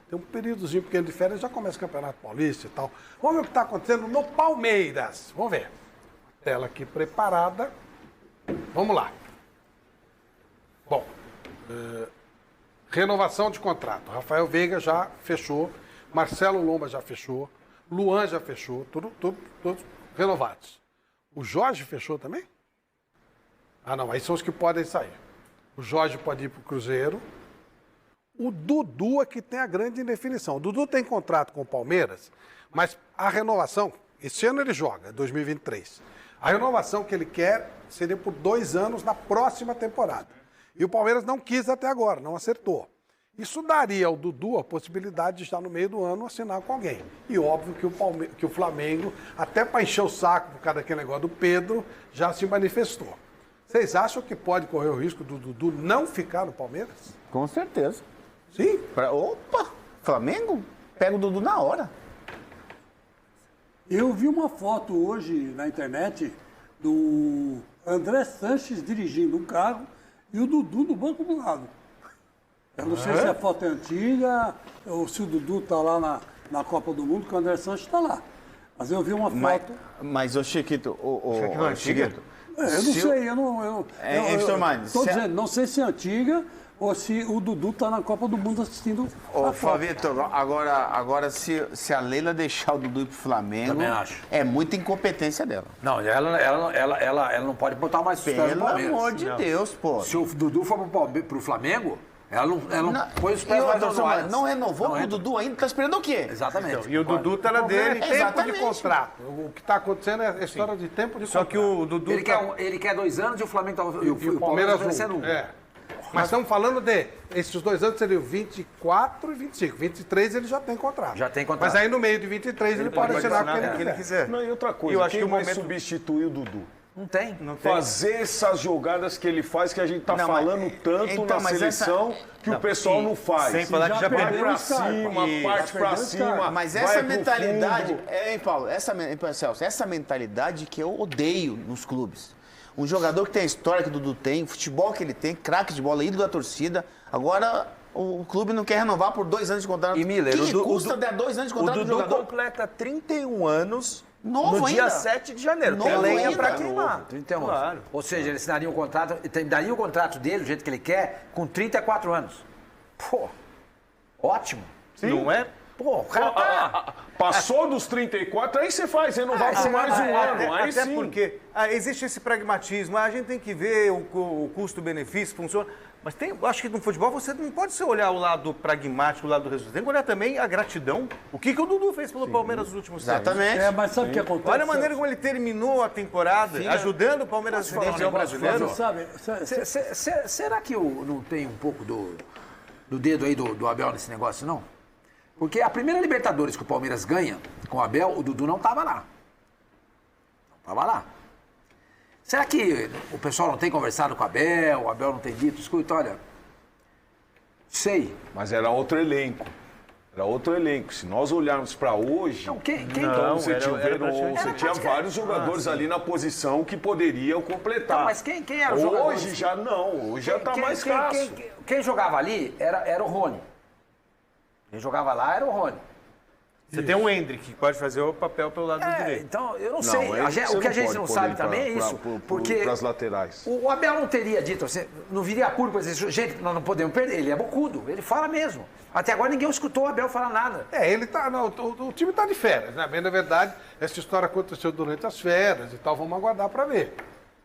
Tem um períodozinho pequeno de férias, já começa o Campeonato Paulista e tal. Vamos ver o que está acontecendo no Palmeiras. Vamos ver. Tela aqui preparada. Vamos lá. Bom, renovação de contrato. Rafael Veiga já fechou. Marcelo Lomba já fechou. Luan já fechou. Todos renovados. O Jorge fechou também? Ah, não. Aí são os que podem sair. O Jorge pode ir para o Cruzeiro. O Dudu é que tem a grande indefinição. O Dudu tem contrato com o Palmeiras, mas a renovação, esse ano ele joga, 2023. A renovação que ele quer seria por 2 anos na próxima temporada. E o Palmeiras não quis até agora, não acertou. Isso daria ao Dudu a possibilidade de já no meio do ano assinar com alguém. E óbvio que o Flamengo, até para encher o saco por causa daquele negócio do Pedro, já se manifestou. Vocês acham que pode correr o risco do Dudu não ficar no Palmeiras? Com certeza. Sim? Opa! Flamengo? Pega o Dudu na hora. Eu vi uma foto hoje na internet do André Sanches dirigindo um carro e o Dudu no banco do lado. Eu não sei se a foto é antiga ou se o Dudu está lá na Copa do Mundo, que o André Sanches está lá. Mas eu vi uma foto... Mas ô Chiquito, Chiquito, eu não sei, eu não... Estou dizendo, não sei se é antiga ou se o Dudu está na Copa do Mundo assistindo Ô, Flavito, agora se a Leila deixar o Dudu ir pro Flamengo, é muita incompetência dela. Não, ela não pode botar mais suspense no Palmeiras. Pelo amor de Deus, pô. Se o Dudu for pro Flamengo, ela não põe os pés mais nos olhos. Não renovou o Dudu ainda, tá esperando o quê? Exatamente. Então, e o Dudu tá na dele, tempo Exatamente. de contrato. O que está acontecendo é a história de tempo de contrato. Só que o Dudu... Ele quer 2 anos e o Flamengo E o Palmeiras oferecendo 1. Mas estamos falando de... Esses 2 anos seriam 24 e 25. 23 ele já tem contrato. Já tem contrato. Mas aí no meio de 23 ele pode assinar o que ele quiser. Não, e outra coisa, Eu acho quem que o vai momento- substituir o Dudu? Não tem. Fazer essas jogadas que ele faz, que a gente tá Não, falando mas- tanto então, na mas seleção, que o pessoal não faz. Sem falar que já Vai perdeu pra os caras. cima, parte pra perdeu os cima, caras. Mas vai essa pro mentalidade, fundo. Paulo, Celso, essa mentalidade que eu odeio nos clubes. Um jogador que tem a história que o Dudu tem, o futebol que ele tem, craque de bola, ídolo da torcida. Agora o clube não quer renovar por 2 anos de contrato. E Miller, que custa dar 2 anos de O contrato do Dudu jogador? completa 31 anos Novo no dia ainda. 7 de janeiro. Tem Novo lenha ainda. pra queimar. 31 anos. Claro. Ou seja, ele assinaria um contrato, daria o contrato dele, do jeito que ele quer, com 34 anos. Pô, ótimo. Não é? Pô, o cara tá... Passou dos 34, aí você faz, renovar por mais um ano. Aí Até sim. porque existe esse pragmatismo, a gente tem que ver o custo-benefício, funciona. Mas acho que no futebol você não pode só olhar o lado pragmático, o lado do resultado. Tem que olhar também a gratidão. O que o Dudu fez pelo Palmeiras nos últimos tempos. Exatamente. Mas sabe o que acontece? Olha a maneira como ele terminou a temporada, ajudando o Palmeiras a ser campeão brasileiro. Será que não tem um pouco do dedo aí do Abel nesse negócio, não? Porque a primeira Libertadores que o Palmeiras ganha com o Abel, o Dudu não estava lá. Não estava lá. Será que o pessoal não tem conversado com o Abel não tem dito, escuta, olha, sei. Mas era outro elenco. Era outro elenco. Se nós olharmos para hoje, Não, quem então você era tinha praticamente- vários jogadores ali na posição que poderiam completar. Então, mas quem era o jogador? Hoje já não, hoje já está mais escasso. Quem jogava ali era o Rony. Quem jogava lá era o Rony. Você tem um Hendrick que pode fazer o papel pelo lado direito. Então, eu não sei. esse O que a você gente não pode sabe pôr também é ele isso. Porque para as laterais. o Abel não teria dito, assim, não viria a público e dizer, gente, nós não podemos perder. Ele é bocudo, ele fala mesmo. Até agora ninguém escutou o Abel falar nada. Ele tá. Não, o time tá de férias, né? Bem, na verdade, essa história aconteceu durante as férias e tal, vamos aguardar para ver.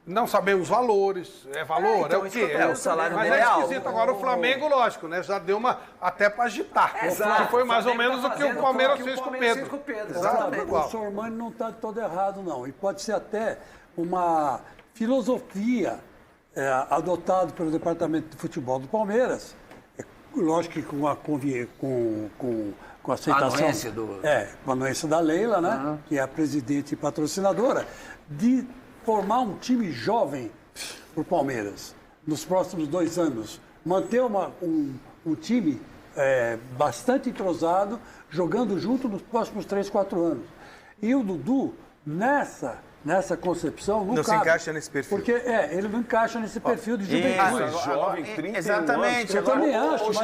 Não sabemos valores, valor, então, é o isso quê? que eu tô- o salário Mas dele é é alto. esquisito. Agora o Flamengo, lógico, né? Já deu uma até para agitar. Exato. Que foi mais ou Flamengo menos tá o que o fazendo Palmeiras o que o fez com o Palmeiras Pedro. fez com o Pedro, Exatamente. O Sormani não está todo errado, não. E pode ser até uma filosofia adotada pelo Departamento de Futebol do Palmeiras, lógico que com a aceitação... anuência do- com a anuência da Leila, né? Que é a presidente e patrocinadora, de formar um time jovem para o Palmeiras nos próximos 2 anos. Manter um time bastante entrosado, jogando junto nos próximos 3, 4 anos. E o Dudu, nessa nessa concepção, não Não se cabe. encaixa nesse perfil. Porque ele não encaixa nesse perfil de juventude. Mas jovem, 31 Exatamente. Eu também acho, mas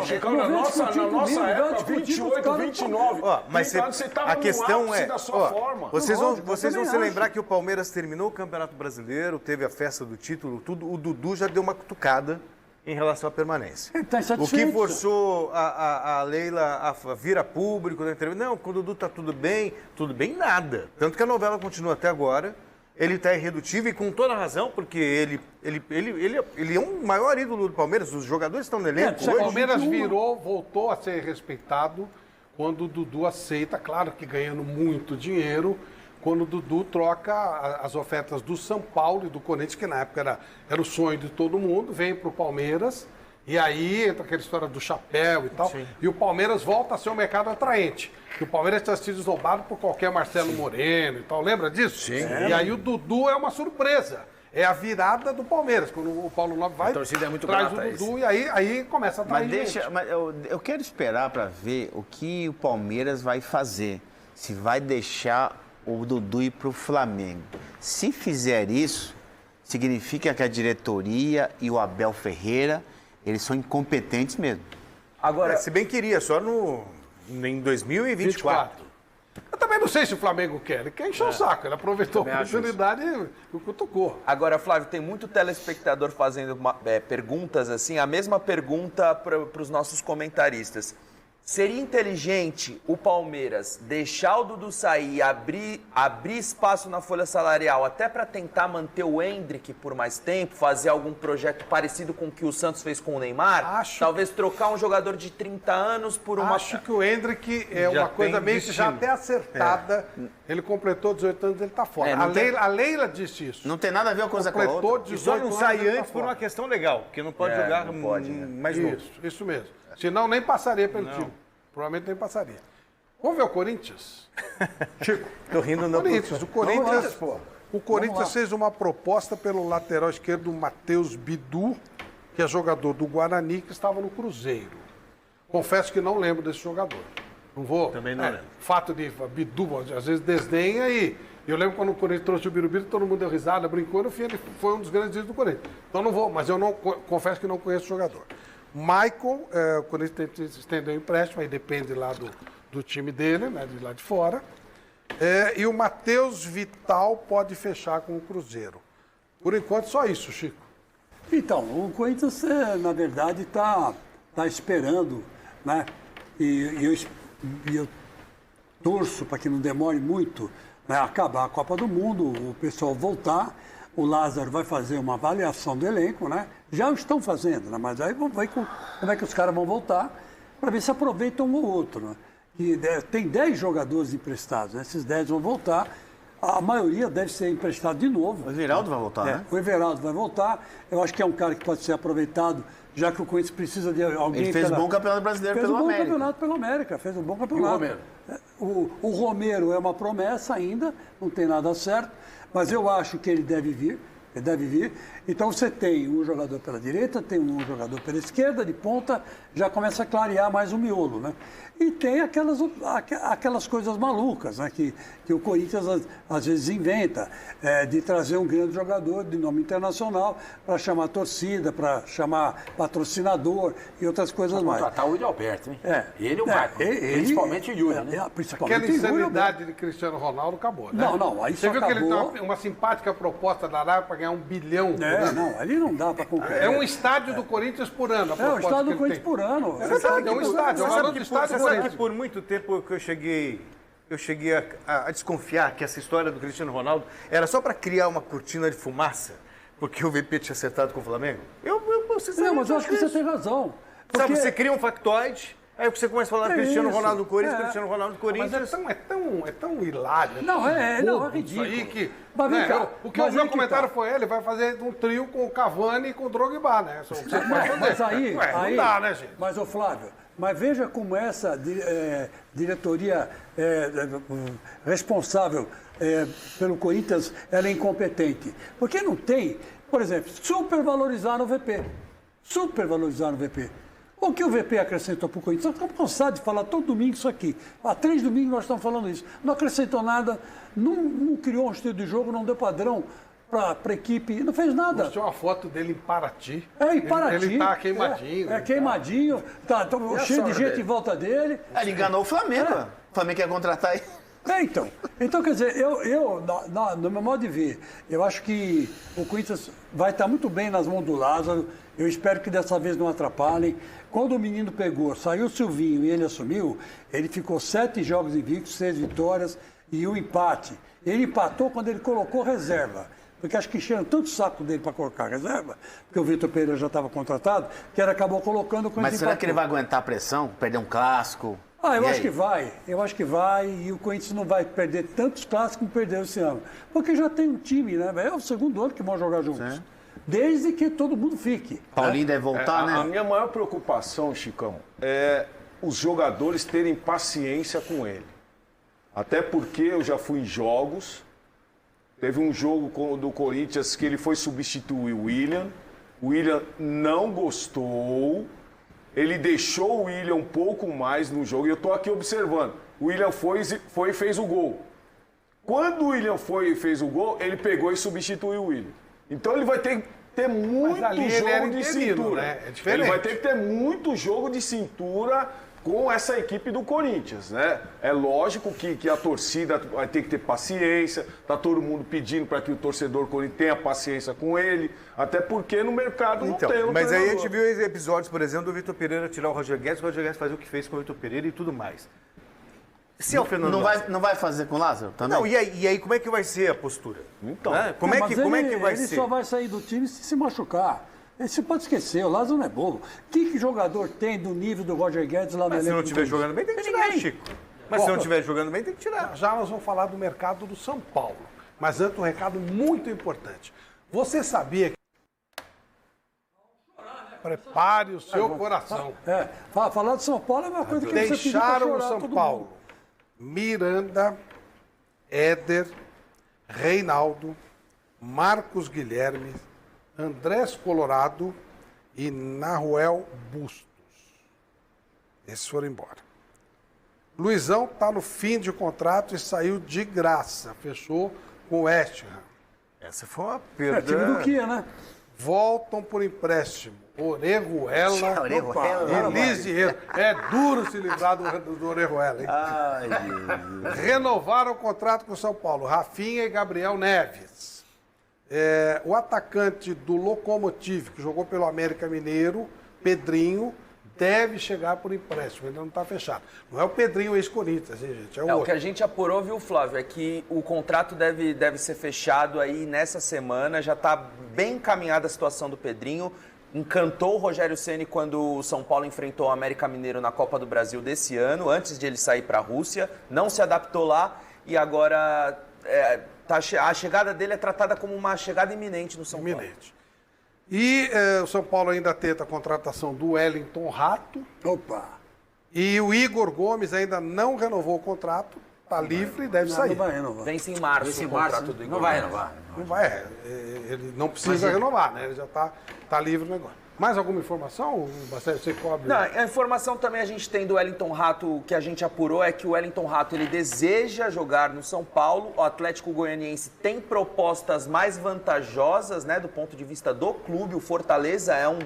Chicão, não na vem nossa discutir comigo, época, vai discutir com os 28, caras. 29. Ó, mas você tava a questão no ápice é, da sua forma. vocês Lógico, vão se também lembrar acho. que o Palmeiras terminou o Campeonato Brasileiro, teve a festa do título, tudo. O Dudu já deu uma cutucada em relação à permanência. Ele tá O insatisfeito. que forçou a Leila a vir a público na entrevista, não, com o Dudu tá tudo bem nada. Tanto que a novela continua até agora. Ele está irredutível e com toda razão, porque ele é um maior ídolo do Palmeiras, os jogadores estão no elenco O hoje. Palmeiras voltou a ser respeitado quando o Dudu aceita, claro que ganhando muito dinheiro, quando o Dudu troca as ofertas do São Paulo e do Corinthians, que na época era o sonho de todo mundo, vem para o Palmeiras, e aí entra aquela história do chapéu e tal, e o Palmeiras volta a ser um mercado atraente. Que o Palmeiras tinha sido esnobado por qualquer Marcelo Moreno e tal, lembra disso? Sim. E aí o Dudu é uma surpresa. É a virada do Palmeiras, quando o Paulo Nobre vai, A torcida é muito traz grata a o Dudu e aí começa a atrair gente. Mas eu quero esperar para ver o que o Palmeiras vai fazer. Se vai deixar o Dudu ir para o Flamengo. Se fizer isso, significa que a diretoria e o Abel Ferreira, eles são incompetentes mesmo. Agora, Se bem queria, só em 2024. Eu também não sei se o Flamengo quer. Ele quer encher o saco. Ele aproveitou a Também acho oportunidade e cutucou. Agora, Flávio, tem muito telespectador fazendo perguntas assim, a mesma pergunta para os nossos comentaristas. Seria inteligente o Palmeiras deixar o Dudu sair e abrir espaço na folha salarial até para tentar manter o Endrick por mais tempo, fazer algum projeto parecido com o que o Santos fez com o Neymar? Talvez trocar um jogador de 30 anos por uma... Acho que o Hendrick é Já uma coisa tem meio que já destino. até acertada. Ele completou 18 anos, ele tá fora. não tem- A Leila disse isso. Não tem nada a ver uma coisa com a Completou outra. 18 E só não anos, sai ele tá antes por fora. uma questão legal, porque não pode jogar não pode, né? mais novo. Isso mesmo. Senão nem passaria pelo time. Provavelmente nem passaria. Vamos ver o Corinthians? Chico, Tô rindo não. Corinthians. O Corinthians lá. fez uma proposta pelo lateral esquerdo, Matheus Bidu, que é jogador do Guarani, que estava no Cruzeiro. Confesso que não lembro desse jogador. Não vou. Também não lembro. Fato de Bidu, às vezes desdenha e. Eu lembro quando o Corinthians trouxe o Birubiru, todo mundo deu risada, brincou, no fim ele foi um dos grandes ídolos do Corinthians. Então não vou, mas eu não confesso que não conheço o jogador. Michael, o Corinthians tem que estender o empréstimo, aí depende lá do time dele, né, de lá de fora. E o Matheus Vital pode fechar com o Cruzeiro. Por enquanto, só isso, Chico. Então, o Corinthians, na verdade, está esperando, né? E eu torço para que não demore muito, né, acabar a Copa do Mundo, o pessoal voltar. O Lázaro vai fazer uma avaliação do elenco, né? Já o estão fazendo, né? Mas aí vamos ver como é que os caras vão voltar para ver se aproveitam um ou outro, né? E tem 10 jogadores emprestados, né? Esses 10 vão voltar. A maioria deve ser emprestado de novo. O Everaldo vai voltar, né? O Everaldo vai voltar. Eu acho que é um cara que pode ser aproveitado, já que o Corinthians precisa de alguém... Ele fez um bom campeonato brasileiro Fez pelo um bom América. campeonato pelo América, fez um bom campeonato. Romero? O Romero é uma promessa ainda, não tem nada certo, mas eu acho que ele deve vir. Então você tem um jogador pela direita, tem um jogador pela esquerda, de ponta, já começa a clarear mais o miolo, né? E tem aquelas coisas malucas, né? Que o Corinthians às vezes inventa, de trazer um grande jogador de nome internacional para chamar a torcida, para chamar patrocinador e outras coisas mais. contratar o Yuri Alberto, hein? Ele e o Marco. Principalmente o Yuri, né? Principalmente Aquela o Yuri insanidade de Cristiano Ronaldo acabou, né? Não, aí Você só viu que ele acabou... tem uma simpática proposta da Arábia para ganhar 1 bilhão por ano? Não, ali não dá para concorrer. É um estádio do Corinthians por ano, a É, o proposta estádio que do ele Corinthians tem. por ano. É verdade, é um estádio, é o valor do estádio Você do sabe que Corinthians. por muito tempo que eu cheguei a desconfiar que essa história do Cristiano Ronaldo era só para criar uma cortina de fumaça, porque o VP tinha acertado com o Flamengo? Eu sinceramente, Não, mas eu acho que você isso. tem razão. Sabe, Porque- você cria um factoide, aí você começa a falar É Cristiano isso, Ronaldo do Corinthians, é. Cristiano Ronaldo do Mas Corinthians. é tão hilário. Não, é bobo ridículo. Isso aí que, Mas vem né, cá, o mas meu aí que comentário tá. foi, ele vai fazer um trio com o Cavani e com o Drogba, né? Você pode fazer. Mas aí, Não dá, né, gente? Mas, ô Flávio, mas veja como essa diretoria responsável pelo Corinthians, ela é incompetente. Porque não tem, por exemplo, supervalorizaram o VP. O que o VP acrescentou para o Corinthians? Nós estamos cansados de falar todo domingo isso aqui. Há 3 domingos nós estamos falando isso. Não acrescentou nada, não criou um estilo de jogo, não deu padrão para a equipe, não fez nada. Mostrou uma foto dele em Paraty. Em Paraty. Ele tá queimadinho. Queimadinho, tá cheio de gente em volta dele. Ele enganou o Flamengo. O Flamengo quer contratar ele. Então, quer dizer, no meu modo de ver, eu acho que o Corinthians vai estar muito bem nas mãos do Lázaro. Eu espero que dessa vez não atrapalhem. Quando o menino pegou, saiu o Silvinho e ele assumiu, ele ficou 7 jogos invictos, 6 vitórias e 1 empate. Ele empatou quando ele colocou reserva. Porque acho que encheram tanto o saco dele para colocar reserva, porque o Vitor Pereira já estava contratado, que ele acabou colocando o Corinthians. Mas será empatou. que ele vai aguentar a pressão? Perder um clássico? Eu acho que vai, e o Corinthians não vai perder tantos clássicos como perdeu esse ano. Porque já tem um time, né? É o segundo ano que vão jogar juntos. Sim. Desde que todo mundo fique. Paulinho deve voltar, né? A minha maior preocupação, Chicão, é os jogadores terem paciência com ele. Até porque eu já fui em jogos. Teve um jogo do Corinthians que ele foi substituir o William. O William não gostou. Ele deixou o William um pouco mais no jogo. E eu estou aqui observando. O William foi e fez o gol. Quando o William foi e fez o gol, ele pegou e substituiu o William. Então ele vai ter que ter muito jogo de cintura. Né? É diferente. Ele vai ter que ter muito jogo de cintura com essa equipe do Corinthians, né? É lógico que a torcida vai ter que ter paciência, tá todo mundo pedindo para que o torcedor Corinthians tenha paciência com ele, até porque no mercado não tem um Mas aí a treinador. gente viu episódios, por exemplo, do Vitor Pereira tirar o Roger Guedes fazer o que fez com o Vitor Pereira e tudo mais. Se é o Fernando Lázaro. Não vai fazer com o Lázaro também? Não, e aí como é que vai ser a postura? Então, Né? Como é que vai ele ser? só vai sair do time se machucar. Você pode esquecer, o Lázaro não é bobo. Que jogador tem do nível do Roger Guedes lá no Mas se não elenco do estiver Corinthians? jogando bem, tem que tirar, Chico. Mas se não estiver jogando bem, tem que tirar. Já nós vamos falar do mercado do São Paulo. Mas antes um recado muito importante. Você sabia que... Prepare o seu coração. Falar do São Paulo é uma coisa que você pediu pra Deixaram o chorar São todo Paulo. mundo. Miranda, Éder, Reinaldo, Marcos Guilherme, Andrés Colorado e Naruel Bustos. Esses foram embora. Luizão está no fim de contrato e saiu de graça. Fechou com o West Ham. Essa foi uma É time do Kia, né? Voltam por empréstimo. Orejuela. Orejuela. Elise. É duro se livrar do Orejuela, hein? Ai, Jesus. Renovaram o contrato com o São Paulo. Rafinha e Gabriel Neves. O atacante do Lokomotiv, que jogou pelo América Mineiro, Pedrinho, deve chegar por empréstimo. Ainda não está fechado. Não é o Pedrinho ex-Corinthians, hein, gente? É o O outro. que a gente apurou, viu, Flávio, é que o contrato deve ser fechado aí nessa semana. Já está bem encaminhada a situação do Pedrinho. Encantou o Rogério Ceni quando o São Paulo enfrentou o América Mineiro na Copa do Brasil desse ano, antes de ele sair para a Rússia. Não se adaptou lá e agora a chegada dele é tratada como uma chegada iminente no São Paulo. Iminente. E o São Paulo ainda tenta a contratação do Wellington Rato. Opa! E o Igor Gomes ainda não renovou o contrato. Está livre e deve sair. Não vai renovar. Vence em março o contrato do Igor. Não vai Gomes. renovar. Não vai, ele não precisa renovar, né? Ele já tá livre o negócio. Mais alguma informação, Marcelo? Você cobre? Não, a informação também a gente tem do Wellington Rato, que a gente apurou, é que o Wellington Rato ele deseja jogar no São Paulo. O Atlético Goianiense tem propostas mais vantajosas, né, do ponto de vista do clube. O Fortaleza é um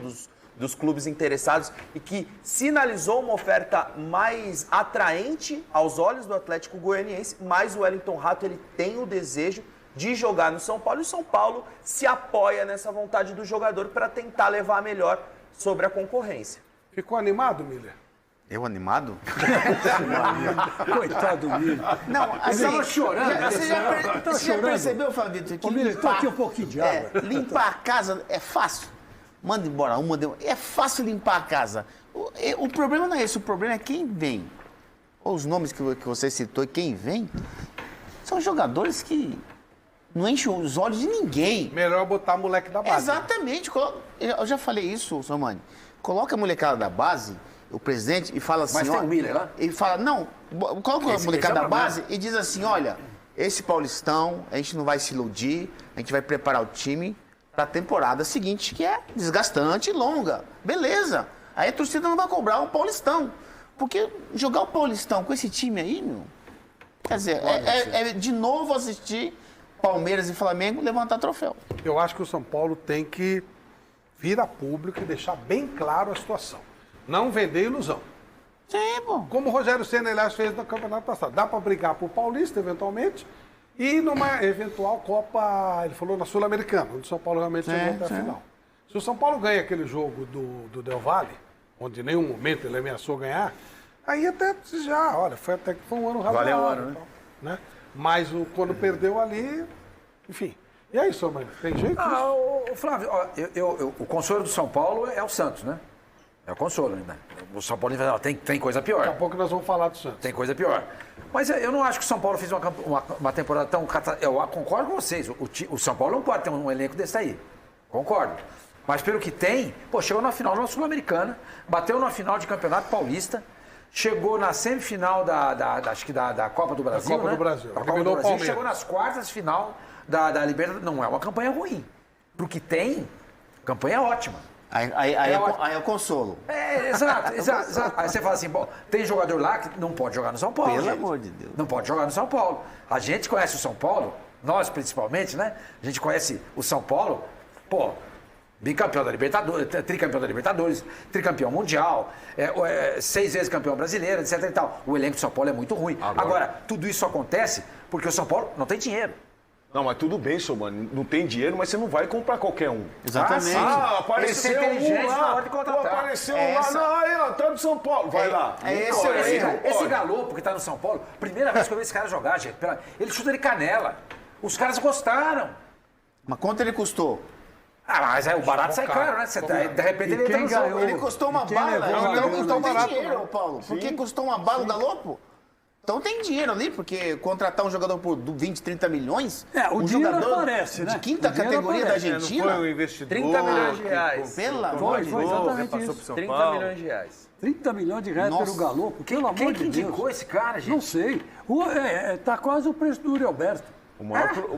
dos clubes interessados e que sinalizou uma oferta mais atraente aos olhos do Atlético Goianiense, mas o Wellington Rato ele tem o desejo de jogar no São Paulo e o São Paulo se apoia nessa vontade do jogador para tentar levar melhor sobre a concorrência. Ficou animado, Miller? Eu animado? Coitado do Miller. Não, assim, tava chorando, Você já percebeu, Fabito, que Ô, Miller, tô aqui um pouquinho de água. limpar a casa é fácil. Manda embora uma, é fácil limpar a casa. O problema não é esse, o problema é quem vem. Os nomes que você citou, quem vem, são jogadores que não enchem os olhos de ninguém. Melhor botar moleque da base. Exatamente. Eu já falei isso, Somani. Coloca a molecada da base, o presidente, e fala assim... Mas tem ó, o Miller lá? Ele fala, não, coloca a molecada é da o base e diz assim, olha, esse Paulistão, a gente não vai se iludir, a gente vai preparar o time para a temporada seguinte, que é desgastante e longa. Beleza. Aí a torcida não vai cobrar o Paulistão. Porque jogar o Paulistão com esse time aí, meu... Quer dizer, é de novo assistir Palmeiras e Flamengo levantar troféu. Eu acho que o São Paulo tem que vir a público e deixar bem claro a situação. Não vender ilusão. Sim, pô. Como o Rogério Ceni, aliás, fez no campeonato passado. Dá para brigar por Paulista, eventualmente, e numa eventual Copa, ele falou, na Sul-Americana, onde o São Paulo realmente chegou até a final. Se o São Paulo ganha aquele jogo do Del Valle, onde em nenhum momento ele ameaçou ganhar, aí até já, olha, foi um ano razoável. Valeu o ano, né? Mas quando perdeu ali, enfim. E aí, senhor Mano, tem jeito? Flávio, ó, o consolo do São Paulo é o Santos, né? É o consolo ainda. O São Paulo tem coisa pior. Daqui a pouco nós vamos falar do Santos. Tem coisa pior. Mas eu não acho que o São Paulo fez uma temporada tão... Eu concordo com vocês. O São Paulo não pode ter um elenco desse aí. Concordo. Mas pelo que tem, chegou na final da Sul-Americana, bateu na final de Campeonato Paulista, chegou na semifinal acho que da Copa do Brasil, Copa do Brasil. Da Copa do Brasil, chegou nas quartas de final da Libertadores. Não é uma campanha ruim. Pro que tem, campanha ótima. Aí é o consolo. Exato. Aí você fala assim, tem jogador lá que não pode jogar no São Paulo. Pelo gente. amor de Deus. Não pode jogar no São Paulo. A gente conhece o São Paulo, nós principalmente, né? A gente conhece o São Paulo, bicampeão da Libertadores, tricampeão da Libertadores, tricampeão mundial, 6 vezes campeão brasileiro, etc e tal. O elenco do São Paulo é muito ruim. Agora, tudo isso acontece porque o São Paulo não tem dinheiro. Não, mas tudo bem, senhor Mano. Não tem dinheiro, mas você não vai comprar qualquer um. Exatamente. Apareceu inteligente na lá. hora de contratar. Apareceu lá. Não, aí, ó, tá do São Paulo. Vai lá. Esse Galopo que tá no São Paulo, primeira vez que eu vi esse cara jogar, gente, ele chuta de canela. Os caras gostaram. Mas quanto ele custou? Mas aí o barato sai caro, né? De repente ele entra no jogo. Ele custou uma bala. não custou barato, dinheiro, não. Paulo. Por que custou uma bala da Lopo? Então tem dinheiro ali, porque contratar um jogador por 20, 30 milhões... o um dinheiro jogador aparece, né? de quinta O dinheiro categoria da aparece. Argentina... Não foi o investidor. 30 milhões de reais. Pelo amor de Foi Deus. exatamente Passou isso. pro São 30 Paulo. milhões de reais. 30 milhões de reais pelo Galopo, pelo amor Quem de que Deus. indicou esse cara, gente? Não sei. Tá quase o preço do Uri Alberto. O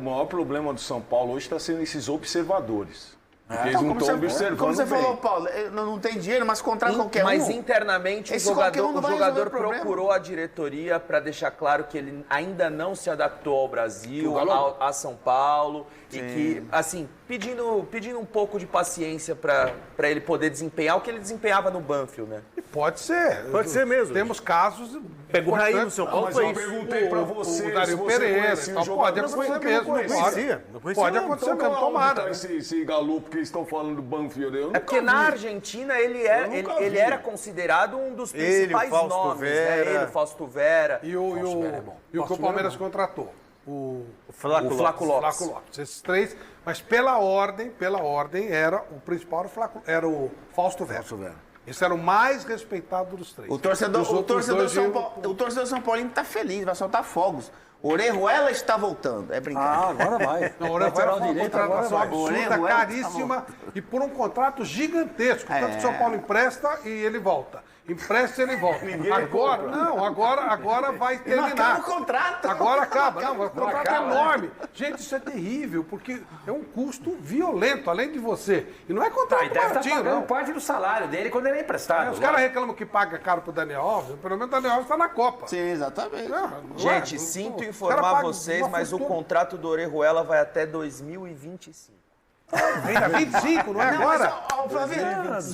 maior problema do São Paulo hoje está sendo esses observadores. Porque eles não Como estão você, observando como você bem. falou, Paulo, não tem dinheiro, mas contrata qualquer um. Mas internamente o Esse qualquer um jogador, não vai resolver o problema. procurou a diretoria para deixar claro que ele ainda não se adaptou ao Brasil, a São Paulo, e que, assim, pedindo um pouco de paciência para ele poder desempenhar o que ele desempenhava no Banfield, né? E pode ser. Pode ser mesmo. Temos casos... Pegou raiz no São Paulo, Mas foi eu isso. perguntei pra você o se Dario você Pereira, conhecia então o jogador. pode acontecer Não mesmo. conhecia. Não conhecia, Pode não. acontecer Então, mesmo, onde tomara. tá esse Galopo que eles estão falando do Banfield? Eu É porque nunca na vi. Argentina ele vi. era considerado um dos Ele, principais o Fausto nomes, Vera. né? Ele, o Fausto Vera. E o que o Palmeiras contratou? O Flaco Lopes. Flaco Lopes. Esses três, mas pela ordem era o principal era o Fausto Vera. Esse era o mais respeitado dos três. O torcedor Os outros dois o torcedor São Paulino tá feliz, vai soltar fogos. Orejuela está voltando. É brincadeira. Agora vai. Não, olha, foi Lateral uma direito, agora contratação vai. absurda, Orejuela caríssima e por um contrato gigantesco. Tanto que o São Paulo empresta e ele volta. Empresta e ele volta. Agora vai terminar. acaba o contrato. Agora acaba. Não, o contrato é enorme. Gente, isso é terrível, porque é um custo violento, além de você. E não é contrato E deve estar baratinho, pagando não. parte do salário dele quando ele é emprestado. Os caras reclamam que paga caro pro Daniel Alves, pelo menos o Daniel Alves está na Copa. Sim, exatamente. Gente, Não é? sinto Os caras informar pagam vocês, uma mas o fortuna. contrato do Orejuela vai até 2025. Ainda 25, não é agora? Flavinho,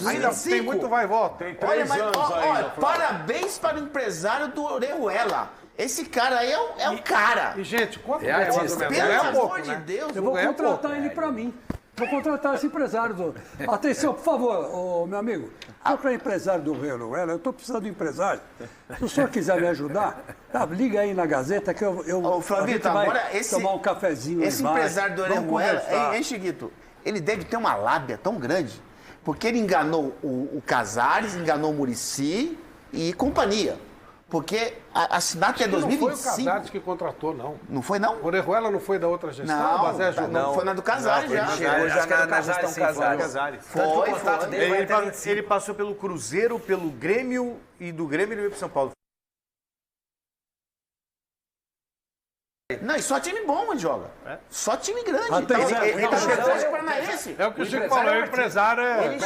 Ainda tem muito vai e volta. Tem Olha, 3 mas, anos ainda. Flávio. parabéns para o empresário do Orejuela. Esse cara aí é o cara. E, gente, quanto É ganha mais ou artista. menos? Pelo Ganha amor pouco, de né? Deus. Eu vou ganha contratar pouco. ele para mim. Vou contratar esse empresário. Atenção, por favor, meu amigo. O senhor que é empresário do Orejuela, eu estou precisando de empresário. Se o senhor quiser me ajudar, liga aí na Gazeta que Ô, a gente Flavito, vai agora tomar um cafezinho. esse aí embaixo. empresário do Vamos Orejuela, conversar. hein, Chiquito? Ele deve ter uma lábia tão grande, porque ele enganou o Casares, enganou o Muricy e companhia. Porque assinar até Não foi o 2025. Casares que contratou, não. Não foi, não? O Orejuela não foi da outra gestão? O Bazé ajudou? Não, foi na do Casares já. Chegou já acho que era na Casares, gestão sim, Casares. Casares. Tanto que o contrato foi. dele vai até 25. Ele passou pelo Cruzeiro, pelo Grêmio e do Grêmio ele veio pro São Paulo. Não, e só time bom onde joga. Só time grande. Atenção, Ele tá no Atlético Paranaense. É o que o Chico falou, o empresário é...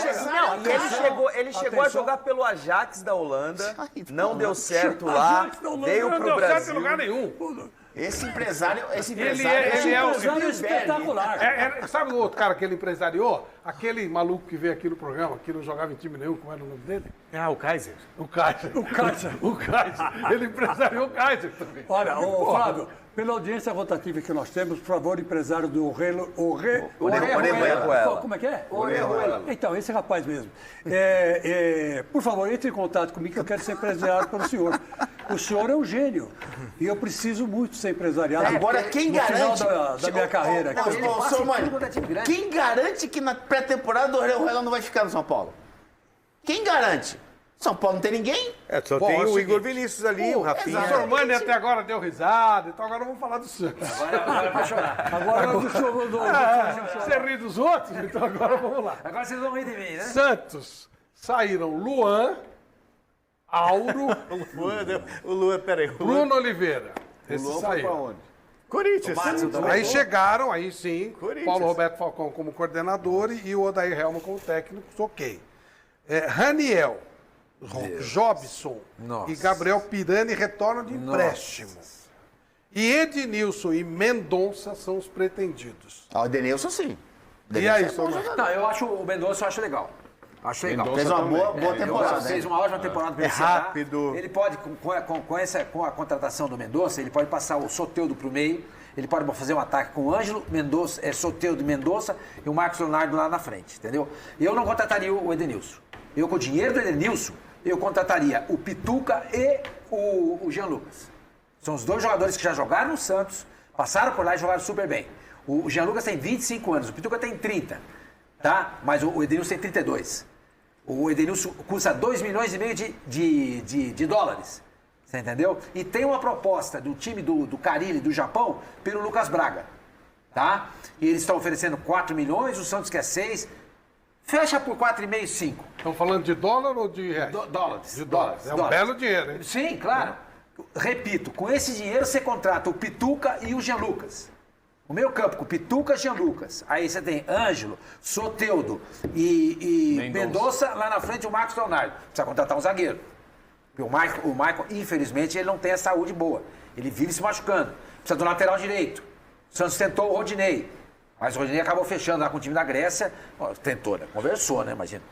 Ele chegou a jogar pelo Ajax da Holanda, não deu certo Ajax lá, da Holanda veio Não pro deu certo em Brasil. lugar nenhum. Esse empresário Ele é o... empresário espetacular. Sabe o outro cara que ele empresariou? Aquele maluco que veio aqui no programa, que não jogava em time nenhum, como era o nome dele? Ah, o Kaiser. O Kaiser. O Kaiser. O Kaiser. Ele empresariou o Kaiser também. Olha, ô, Flávio, pela audiência rotativa que nós temos, por favor, empresário do Orejuela. Como é que é? Então, esse rapaz mesmo. Por favor, entre em contato comigo que eu quero ser empresariado pelo senhor. O senhor é um gênio. E eu preciso muito ser empresariado. Agora, quem no garante... final da minha carreira aqui. Senhor Mano, quem garante que na pré-temporada o Orejuela não vai ficar no São Paulo? Quem garante? São Paulo não tem ninguém? Só Bom, tem é o o Igor seguinte. Vinícius ali, o Rafinha. O Sormani até agora deu risada, então agora vamos falar do Santos. Agora vai chorar. Agora do senhor... Você ri dos outros? Então agora vamos lá. Agora vocês vão rir de mim, né? Santos, saíram Luan, Auro, O Luan, peraí. Bruno Oliveira. Esses saíram. Corinthians. Aí chegaram, aí sim, Corinthians. Paulo Roberto Falcão como coordenador e o Odair Helman como técnico, ok. Raniel, Jobson Nossa. e Gabriel Pirani retornam de empréstimo. E Ednilson e Mendonça são os pretendidos. O Denilson, sim. E aí, Sormani? Não, eu acho o Mendonça, eu acho legal. Acho legal. Fez uma boa temporada. Fez uma ótima temporada para rápido. Ele pode, com a contratação do Mendonça, ele pode passar o Soteldo para o meio, ele pode fazer um ataque com o Ângelo, Soteldo e Mendonça e o Marcos Leonardo lá na frente, entendeu? Eu não contrataria o Edenilson. Eu, com o dinheiro do Edenilson, eu contrataria o Pituca e o Jean Lucas. São os dois jogadores que já jogaram no Santos, passaram por lá e jogaram super bem. O Jean Lucas tem 25 anos, o Pituca tem 30, tá? Mas o Edenilson tem 32. O Edenilson custa 2 milhões e meio de dólares. Você entendeu? E tem uma proposta do time do Carille, do Japão, pelo Lucas Braga. Tá? E eles estão oferecendo 4 milhões, o Santos quer 6. Fecha por 4,5, 5. Estão falando de dólar ou de reais? Dólares. De dólares. É um belo dinheiro, hein? Sim, claro. Repito, com esse dinheiro você contrata o Pituca e o Jean Lucas. O meio campo com Pituca e Jean Lucas. Aí você tem Ângelo, Soteldo e Mendonça. Lá na frente o Marcos Leonardo. Precisa contratar um zagueiro. Porque o Michael, infelizmente, ele não tem a saúde boa. Ele vive se machucando. Precisa do lateral direito. O Santos tentou o Rodinei. Mas o Rodinei acabou fechando lá com o time da Grécia. Tentou, né? Conversou, né? Imagina.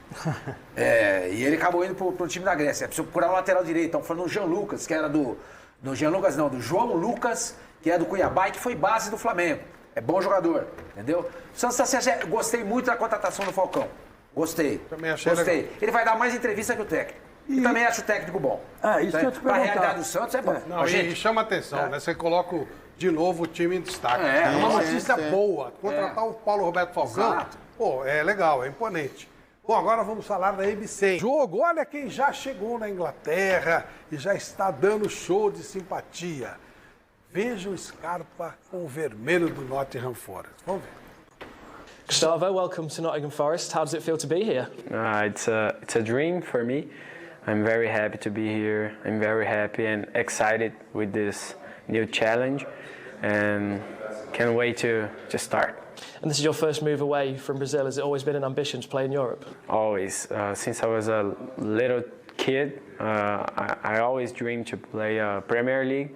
E ele acabou indo pro time da Grécia. Precisa procurar um lateral direito. Estão falando do Jean Lucas, que era do João Lucas, que é do Cuiabá e que foi base do Flamengo. É bom jogador, entendeu? O Santos gostei muito da contratação do Falcão. Gostei. Também achei Gostei. legal. Ele vai dar mais entrevista que o técnico. E também acho o técnico bom. Isso que eu te Pra perguntar. realidade do Santos é bom. Não, Mas, e gente, chama atenção, né? Você coloca de novo o time em destaque. É uma notícia boa. Contratar o Paulo Roberto Falcão, Exato. pô, é legal, é imponente. Bom, agora vamos falar da ABC. Jogo, olha quem já chegou na Inglaterra e já está dando show de simpatia. Veja o Scarpa com o vermelho do Nottingham Forest. Vamos ver. Gustavo, welcome to Nottingham Forest. How does it feel to be here? It's a dream for me. I'm very happy to be here. I'm very happy and excited with this new challenge, and can't wait to start. And this is your first move away from Brazil. Has it always been an ambition to play in Europe? Always, since I was a little kid, I always dreamed to play Premier League,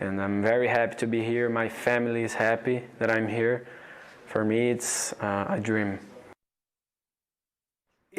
and I'm very happy to be here. My family is happy that I'm here. For me, it's a dream.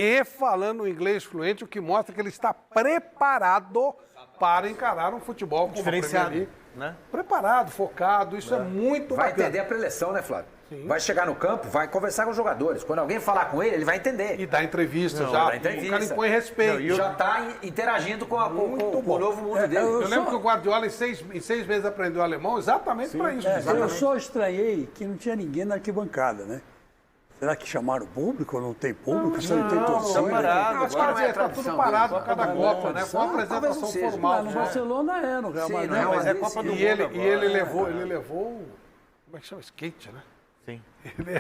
E falando inglês fluente, o que mostra que ele está preparado para encarar um futebol como Diferenciado, a Premier League. né? Preparado, focado, isso é muito vai bacana. entender a preleção, né, Flávio? Vai chegar no campo, vai conversar com os jogadores. Quando alguém falar com ele, ele vai entender. E dá entrevista já, dá o entrevista. cara impõe respeito. Já está interagindo com o novo mundo dele. Eu lembro que o Guardiola em seis meses aprendeu alemão exatamente para isso. Eu só estranhei que não tinha ninguém na arquibancada, né? Será que chamaram o público ou não tem público? Você não tem torcida? Não, os caras não é a tá tudo tradição parado deles. por causa da Copa, né? Foi uma apresentação seja. formal. No né? Barcelona é, no Real Sim, Madrid. não, Mas é Madrid, Copa sim. do E Mundo ele agora. levou, como é que chama? Skate, né? Sim.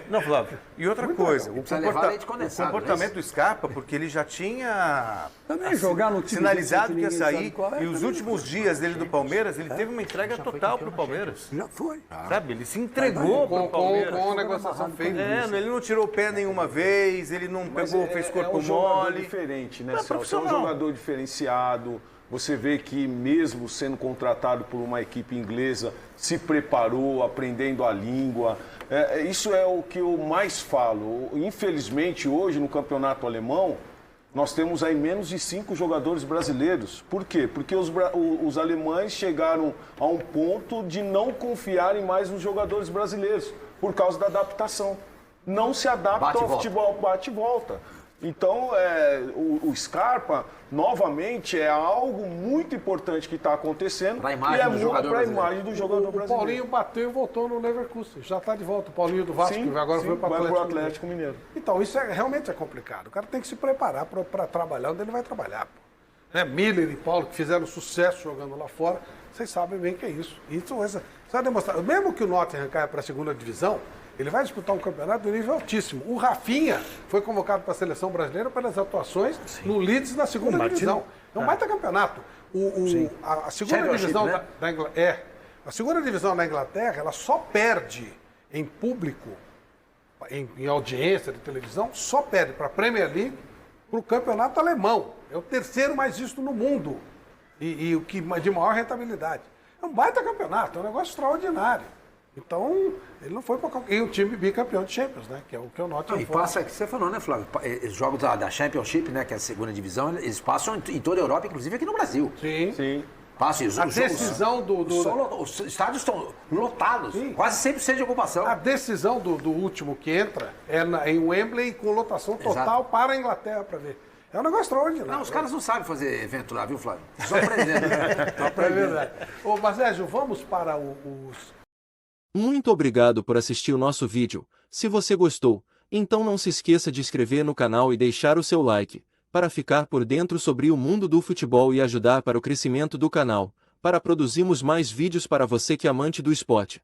Não, Flávio. E outra coisa, o Precisa levar leite condensado, comportamento do Scarpa, porque ele já tinha Também jogar no time sinalizado que ia ninguém sabe sair. qual é, E os também últimos dias dele do Palmeiras, ele teve uma entrega total pro Palmeiras. Já foi. Sabe? Ele se entregou pro Palmeiras. Com a negociação feita. Ele não tirou o pé nenhuma vez, ele não pegou, fez corpo um jogador mole. diferente, né, É Celso? É um profissional. jogador diferenciado. Você vê que mesmo sendo contratado por uma equipe inglesa, se preparou, aprendendo a língua. Isso é o que eu mais falo. Infelizmente, hoje, no campeonato alemão, nós temos aí menos de 5 jogadores brasileiros. Por quê? Porque os alemães chegaram a um ponto de não confiarem mais nos jogadores brasileiros, por causa da adaptação. Não se adapta ao futebol bate e volta. Então, o Scarpa, novamente, é algo muito importante que está acontecendo. Para a imagem do jogador para a brasileiro. imagem do jogador O brasileiro. Paulinho bateu e voltou no Leverkusen. Já está de volta. O Paulinho do Vasco, Sim, que agora sim, foi para vai o pro Atlético Mineiro. Então, isso realmente é complicado. O cara tem que se preparar para trabalhar onde ele vai trabalhar. Pô. Miller e Paulo, que fizeram sucesso jogando lá fora, vocês sabem bem que é isso. Isso vai demonstrar. Mesmo que o Nottingham caia para a segunda divisão, ele vai disputar um campeonato de nível altíssimo. O Rafinha foi convocado para a seleção brasileira pelas atuações no Leeds na segunda divisão. É um baita campeonato. A segunda divisão da Inglaterra, a segunda divisão da Inglaterra, ela só perde em público, em audiência de televisão, só perde para a Premier League, para o campeonato alemão. É o terceiro mais visto no mundo e o que de maior rentabilidade. É um baita campeonato, é um negócio extraordinário. Então, ele não foi para qualquer time bicampeão de Champions, né? Que é o que eu noto. E passa, que você falou, né, Flávio? Os jogos da Championship, né, que é a segunda divisão, eles passam em toda a Europa, inclusive aqui no Brasil. Sim. Passam, A decisão os estádios estão lotados, quase 100% de ocupação. A decisão do último que entra é em Wembley com lotação total para a Inglaterra, para ver. É um negócio extraordinário. Não, os caras não sabem fazer evento lá, viu, Flávio? Só aprendendo. É verdade. Ô, Baségio, vamos para os... Muito obrigado por assistir o nosso vídeo. Se você gostou, então não se esqueça de inscrever no canal e deixar o seu like, para ficar por dentro sobre o mundo do futebol e ajudar para o crescimento do canal, para produzirmos mais vídeos para você que é amante do esporte.